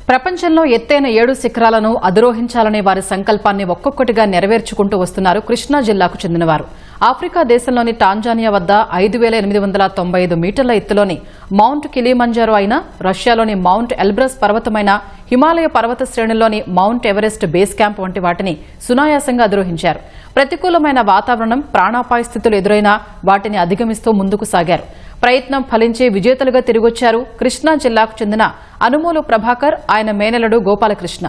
ప్రపంచంలో ఎత్తైన 7 శిఖరాలను అధిరోహించాలనే వారి సంకల్పాన్ని ఒక్కొక్కటిగా నెరవేర్చుకుంటూ వస్తున్నారు కృష్ణా జిల్లాకు చెందినవారు. ఆఫ్రికా దేశంలోని టాంజానియా వద్ద 5895 మీటర్ల ఎత్తులోని మౌంట్ కిలిమంజారో అయినా, రష్యాలోని మౌంట్ ఎల్బ్రస్ పర్వతమైన, హిమాలయ పర్వత శ్రేణుల్లోని మౌంట్ ఎవరెస్ట్ బేస్ క్యాంప్ వంటి వాటిని సునాయాసంగా అధిరోహించారు. ప్రతికూలమైన వాతావరణం, ప్రాణాపాయ స్థితులు ఎదురైనా వాటిని అధిగమిస్తూ ముందుకు సాగారు. ప్రయత్నం ఫలించే విజేతలుగా తిరిగొచ్చారు కృష్ణా జిల్లాకు చెందిన అనుమోలు ప్రభాకర్, ఆయన మేనలుడు గోపాలకృష్ణ.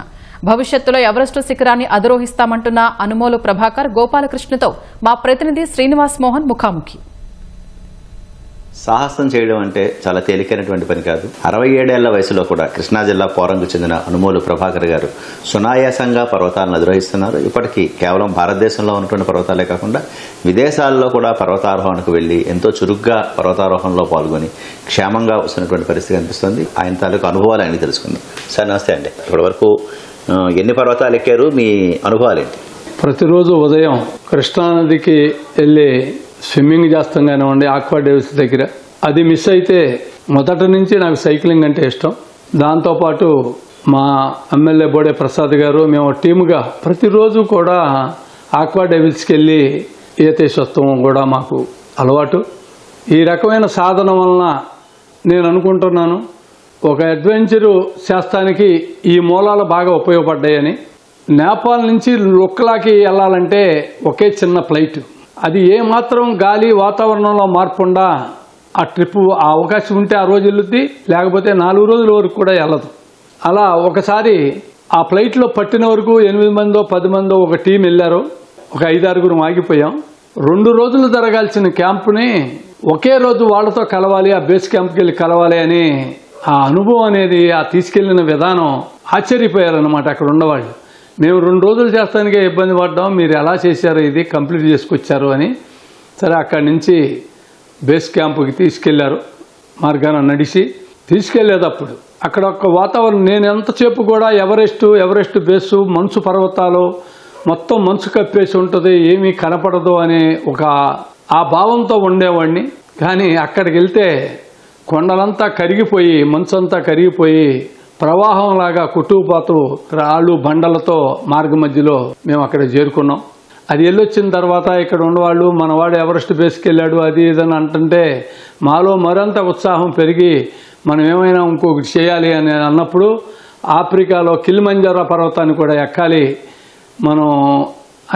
భవిష్యత్తులో ఎవరెస్టు శిఖరాన్ని అధిరోహిస్తామంటున్న అనుమోలు ప్రభాకర్, గోపాలకృష్ణతో మా ప్రతినిధి శ్రీనివాస్ మోహన్ ముఖాముఖి. సాహసం చేయడం అంటే చాలా తేలికైనటువంటి పని కాదు. 67 ఏళ్ల వయసులో కూడా కృష్ణా జిల్లా పోరంకు చెందిన అనుమోలు ప్రభాకర్ గారు సునాయాసంగా పర్వతాలను అధిరోహిస్తున్నారు. ఇప్పటికీ కేవలం భారతదేశంలో ఉన్నటువంటి పర్వతాలే కాకుండా విదేశాల్లో కూడా పర్వతారోహణకు వెళ్లి ఎంతో చురుగ్గా పర్వతారోహణలో పాల్గొని క్షేమంగా వస్తున్నటువంటి పరిస్థితి కనిపిస్తుంది. ఆయన తాలూకు అనుభవాలు ఆయన తెలుసుకుందాం. సార్ నమస్తే అండి. ఇప్పటి వరకు ఎన్ని పర్వతాలు ఎక్కారు? మీ అనుభవాలు ఏంటి? ప్రతిరోజు ఉదయం కృష్ణానదికి వెళ్ళి స్విమ్మింగ్ చేస్తాం కానివ్వండి, ఆక్వా డేవిస్ దగ్గర. అది మిస్ అయితే మొదటి నుంచి నాకు సైక్లింగ్ అంటే ఇష్టం. దాంతోపాటు మా ఎమ్మెల్యే బోడే ప్రసాద్ గారు, మేము టీముగా ప్రతిరోజు కూడా ఆక్వా డేవిల్స్కి వెళ్ళి ఈతేసి వస్తాం కూడా మాకు అలవాటు. ఈ రకమైన సాధన వలన నేను అనుకుంటున్నాను ఒక అడ్వెంచరు చేస్తానికి ఈ మూలాలు బాగా ఉపయోగపడ్డాయని. నేపాల్ నుంచి లుక్లాకి వెళ్ళాలంటే ఒకే చిన్న ఫ్లైట్. అది ఏమాత్రం గాలి వాతావరణంలో మార్పుండా ఆ ట్రిప్ ఆ అవకాశం ఉంటే ఆ రోజు వెళ్ళుద్ది, లేకపోతే 4 రోజుల వరకు కూడా వెళ్ళదు. అలా ఒకసారి ఆ ఫ్లైట్లో పట్టిన వరకు 8 మందో 10 మందో ఒక టీం వెళ్ళారు. ఒక 5-6 ఆగిపోయాం. 2 రోజులు జరగాల్సిన క్యాంపుని ఒకే రోజు వాళ్ళతో కలవాలి, ఆ బేస్ క్యాంప్కి వెళ్ళి కలవాలి అని ఆ అనుభవం అనేది, ఆ తీసుకెళ్లిన విధానం ఆశ్చర్యపోయారన్నమాట అక్కడ ఉన్నవాళ్ళు. మేము 2 రోజులు చేస్తానికే ఇబ్బంది పడ్డాం, మీరు ఎలా చేశారు, ఇది కంప్లీట్ చేసుకొచ్చారు అని. సరే, అక్కడి నుంచి బేస్ క్యాంపుకి తీసుకెళ్లారు. మార్గాన నడిచి తీసుకెళ్లేటప్పుడు అక్కడ ఒక వాతావరణం, నేను ఎంతసేపు కూడా ఎవరెస్ట్ బేసు, మంచు పర్వతాలు, మొత్తం మంచు కప్పేసి ఉంటుంది, ఏమీ కనపడదు అనే ఆ భావంతో ఉండేవాడిని. కానీ అక్కడికి వెళ్తే కొండలంతా కరిగిపోయి, మంచంతా కరిగిపోయి ప్రవాహంలాగా కొట్టుకుపోతూ రాళ్ళు బండలతో మార్గ మధ్యలో మేము అక్కడ చేరుకున్నాం. అది వెళ్ళొచ్చిన తర్వాత ఇక్కడ ఉన్నవాళ్ళు, మనవాడు ఎవరెస్ట్ బేస్కి వెళ్ళాడు అది ఇదని అంటుంటే మాలో మరింత ఉత్సాహం పెరిగి మనం ఏమైనా ఇంకొకటి చేయాలి అని అన్నప్పుడు ఆఫ్రికాలో కిలిమంజారో పర్వతాన్ని కూడా ఎక్కాలి మనం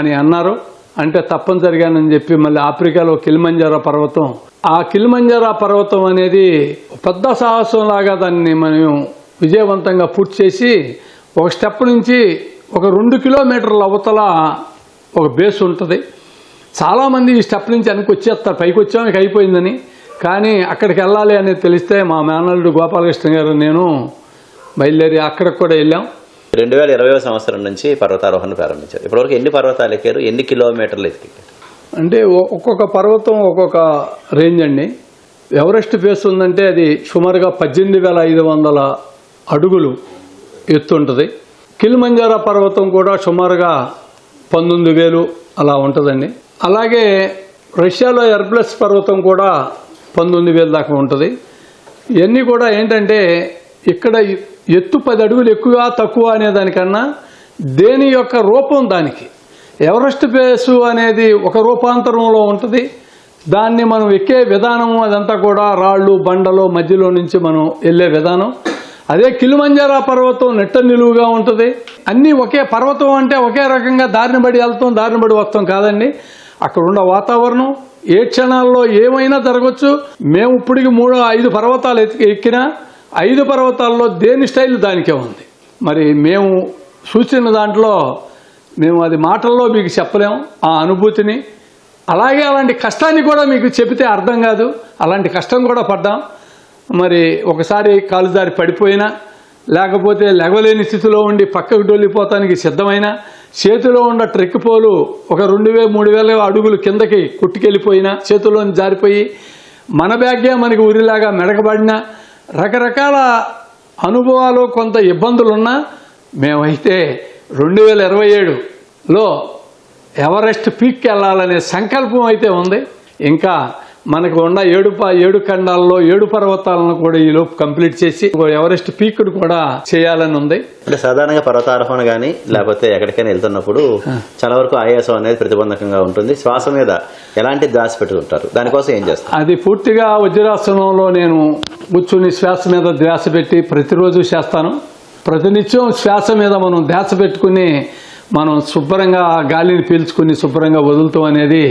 అని అన్నారు. అంటే తప్పనిసరిగానని చెప్పి మళ్ళీ ఆఫ్రికాలో కిలిమంజారో పర్వతం, ఆ కిలిమంజారో పర్వతం అనేది పెద్ద సాహసంలాగా దాన్ని మనం విజయవంతంగా పూర్తి చేసి ఒక స్టెప్ నుంచి ఒక 2 కిలోమీటర్ల అవతల ఒక బేస్ ఉంటుంది. చాలామంది ఈ స్టెప్ నుంచి వెనక్కి వచ్చేస్తారు, పైకి వచ్చాము ఇక అయిపోయిందని. కానీ అక్కడికి వెళ్ళాలి అనేది తెలిస్తే మా మేనల్లుడు గోపాలకృష్ణ గారు నేను బయలుదేరి అక్కడికి కూడా వెళ్ళాం. 2020వ సంవత్సరం నుంచి పర్వతారోహణ ప్రారంభించారు. ఇప్పటివరకు ఎన్ని పర్వతాలు ఎక్కారు? ఎన్ని కిలోమీటర్లు ఎక్కారు? అంటే ఒక్కొక్క పర్వతం ఒక్కొక్క రేంజ్ అండి. ఎవరెస్ట్ బేస్ ఉందంటే అది సుమారుగా 18,500 అడుగులు ఎత్తు ఉంటుంది. కిలిమంజారో పర్వతం కూడా సుమారుగా 19,000 అలా ఉంటుందండి. అలాగే రష్యాలో ఎల్బ్రస్ పర్వతం కూడా 19,000 దాకా ఉంటుంది. ఇవన్నీ కూడా ఏంటంటే ఇక్కడ ఎత్తు 10 అడుగులు ఎక్కువ తక్కువ అనే దానికన్నా దేని యొక్క రూపం దానికి. ఎవరెస్ట్ బేసు అనేది ఒక రూపాంతరంలో ఉంటుంది. దాన్ని మనం ఎక్కే విధానం అదంతా కూడా రాళ్ళు బండలు మధ్యలో నుంచి మనం వెళ్ళే విధానం. అదే కిలిమంజారో పర్వతం నెట్ట నిలువుగా ఉంటుంది. అన్నీ ఒకే పర్వతం అంటే ఒకే రకంగా దారిని బడి వెళ్తాం, దారిని బడి వస్తాం కాదండి. అక్కడ ఉన్న వాతావరణం ఏ క్షణాల్లో ఏమైనా జరగవచ్చు. మేము ఇప్పటికి 3-5 పర్వతాలు ఎక్కినా 5 పర్వతాల్లో దేని స్టైల్ దానికే ఉంది. మరి మేము చూసిన దాంట్లో మేము అది మాటల్లో మీకు చెప్పలేము ఆ అనుభూతిని. అలాగే అలాంటి కష్టాన్ని కూడా మీకు చెబితే అర్థం కాదు. అలాంటి కష్టం కూడా పడ్డాం. మరి ఒకసారి కాలు జారి పడిపోయినా, లేకపోతే లెగవలేని స్థితిలో ఉండి పక్కకు డొల్లిపోతానికి సిద్ధమైన, చేతిలో ఉన్న ట్రెక్ పోలు ఒక 2,000-3,000 అడుగులు కిందకి కొట్టుకెళ్ళిపోయినా, చేతిలోని జారిపోయి మన బ్యాగే మనకి ఉరిలాగా మెడకబడిన రకరకాల అనుభవాలు, కొంత ఇబ్బందులున్నా మేమైతే 2027లో ఎవరెస్ట్ పీక్కి వెళ్ళాలనే సంకల్పం అయితే ఉంది. ఇంకా మనకు ఉన్న 7 ఖండాల్లో 7 పర్వతాలను కూడా ఈలోపు కంప్లీట్ చేసి ఎవరెస్ట్ పీక్ను కూడా చేయాలని ఉంది. అంటే సాధారణంగా పర్వతారోహణ కానీ లేకపోతే ఎక్కడికైనా వెళ్తున్నప్పుడు చాలా వరకు ఆయాసం అనేది ప్రతిబంధకంగా ఉంటుంది. శ్వాస మీద ఎలాంటి ధ్యాస పెట్టుకుంటారు, దానికోసం ఏం చేస్తారు? అది పూర్తిగా వజ్రాసనంలో నేను కూర్చుని శ్వాస మీద ధ్యాస పెట్టి ప్రతిరోజు చేస్తాను. ప్రతినిత్యం శ్వాస మీద మనం ధ్యాస పెట్టుకుని మనం శుభ్రంగా గాలిని పీల్చుకుని శుభ్రంగా వదులుతాం అనేది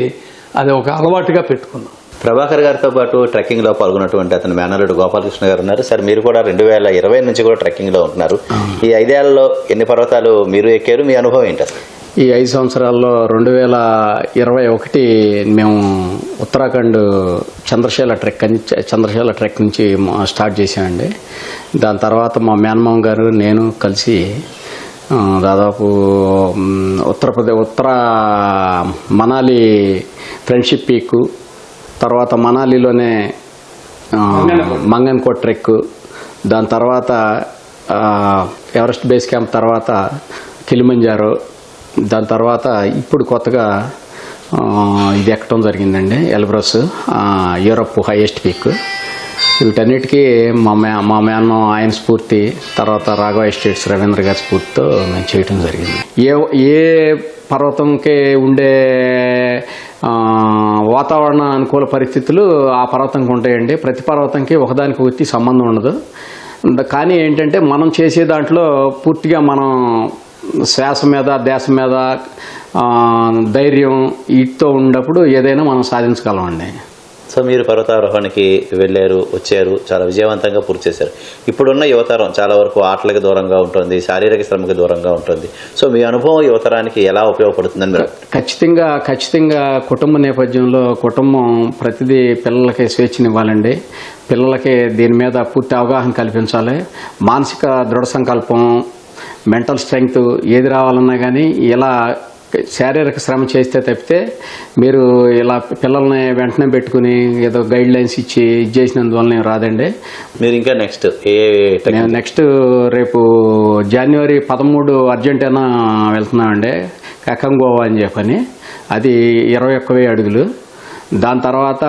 అది ఒక అలవాటుగా పెట్టుకున్నాం. ప్రభాకర్ గారితో పాటు ట్రెక్కింగ్ లో పాల్గొన్నటువంటి అతని మేనల్లుడు గోపాలకృష్ణ గారు ఉన్నారు. సార్, మీరు కూడా 2020 నుంచి కూడా ట్రెక్కింగ్ లో ఉంటున్నారు. ఈ 5 ఏళ్లలో ఎన్ని పర్వతాలు మీరు ఎక్కారు, మీ అనుభవం ఏంటి అసలు? ఈ 5 సంవత్సరాల్లో 2021 మేము ఉత్తరాఖండ్ చంద్రశీల ట్రెక్ నుంచి స్టార్ట్ చేసామండి. దాని తర్వాత మా మేనమామ గారు నేను కలిసి దాదాపు ఉత్తర మనాలి ఫ్రెండ్షిప్ పీక్, తర్వాత మనాలిలోనే మంగన్కోట్ ట్రెక్, దాని తర్వాత ఎవరెస్ట్ బేస్ క్యాంప్, తర్వాత కిలిమంజారో, దాని తర్వాత ఇప్పుడు కొత్తగా ఇది ఎక్కడం జరిగిందండి ఎల్బ్రస్, యూరప్ హైయెస్ట్ పీక్. వీటన్నిటికీ మా మేన ఆయన స్ఫూర్తి, తర్వాత రాఘవ ఎస్టేట్స్ రవీంద్ర గారి స్ఫూర్తితో మేము చేయటం జరిగింది. ఏ పర్వతంకి ఉండే వాతావరణ అనుకూల పరిస్థితులు ఆ పర్వతంకి ఉంటాయండి. ప్రతి పర్వతంకి ఒకదానికి ఒకటి సంబంధం ఉండదు. కానీ ఏంటంటే మనం చేసే దాంట్లో పూర్తిగా మనం శ్వాస మీద ధ్యాస మీద ధైర్యం వీటితో ఉన్నప్పుడు ఏదైనా మనం సాధించగలమండి. సో మీరు పర్వతారోహణకి వెళ్ళారు, వచ్చారు, చాలా విజయవంతంగా పూర్తి చేశారు. ఇప్పుడున్న యువతరం చాలా వరకు ఆటలకు దూరంగా ఉంటుంది, శారీరక శ్రమకు దూరంగా ఉంటుంది. సో మీ అనుభవం యువతరానికి ఎలా ఉపయోగపడుతుందని మీరు? ఖచ్చితంగా కుటుంబ నేపథ్యంలో కుటుంబం ప్రతిదీ పిల్లలకి స్వేచ్ఛనివ్వాలండి. పిల్లలకి దీని మీద పూర్తి అవగాహన కల్పించాలి. మానసిక దృఢ సంకల్పం, మెంటల్ స్ట్రెంగ్త్ ఏది రావాలన్నా కానీ ఇలా శారీరక శ్రమ చేస్తే తప్పితే మీరు ఇలా పిల్లల్ని వెంటనే పెట్టుకుని ఏదో గైడ్ లైన్స్ ఇచ్చి ఇది చేసినందువల్ల ఏం రాదండి. మీరు ఇంకా నెక్స్ట్ రేపు జనవరి 13 అర్జెంటీనా వెళ్తున్నామండి, కకంగోవా అని చెప్పని. అది 21,000 అడుగులు. దాని తర్వాత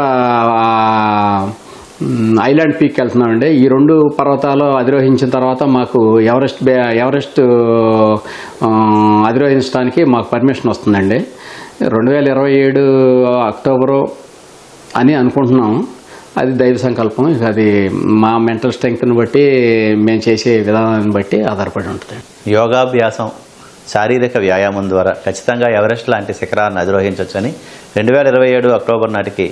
ఐలాండ్ పీక్ వెళ్తున్నామండి. ఈ 2 పర్వతాలు అధిరోహించిన తర్వాత మాకు ఎవరెస్ట్ అధిరోహించడానికి మాకు పర్మిషన్ వస్తుందండి. 2027 అక్టోబరు అని అనుకుంటున్నాము. అది దైవ సంకల్పం. ఇక అది మా మెంటల్ స్ట్రెంగ్త్ని బట్టి మేము చేసే విధానాన్ని బట్టి ఆధారపడి ఉంటుంది. యోగాభ్యాసం, శారీరక వ్యాయామం ద్వారా ఖచ్చితంగా ఎవరెస్ట్ లాంటి శిఖరాన్ని అధిరోహించవచ్చని 2027 అక్టోబర్ నాటికి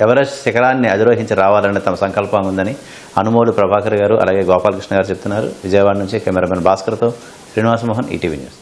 ఎవరెస్ట్ శిఖరాన్ని అధిరోహించి రావాలని తమ సంకల్పం ఉందని అనుమోలు ప్రభాకర్ గారు అలాగే గోపాలకృష్ణ గారు చెప్తున్నారు. విజయవాడ నుంచి కెమెరామెన్ భాస్కర్తో శ్రీనివాసమోహన్, ఈటీవీ న్యూస్.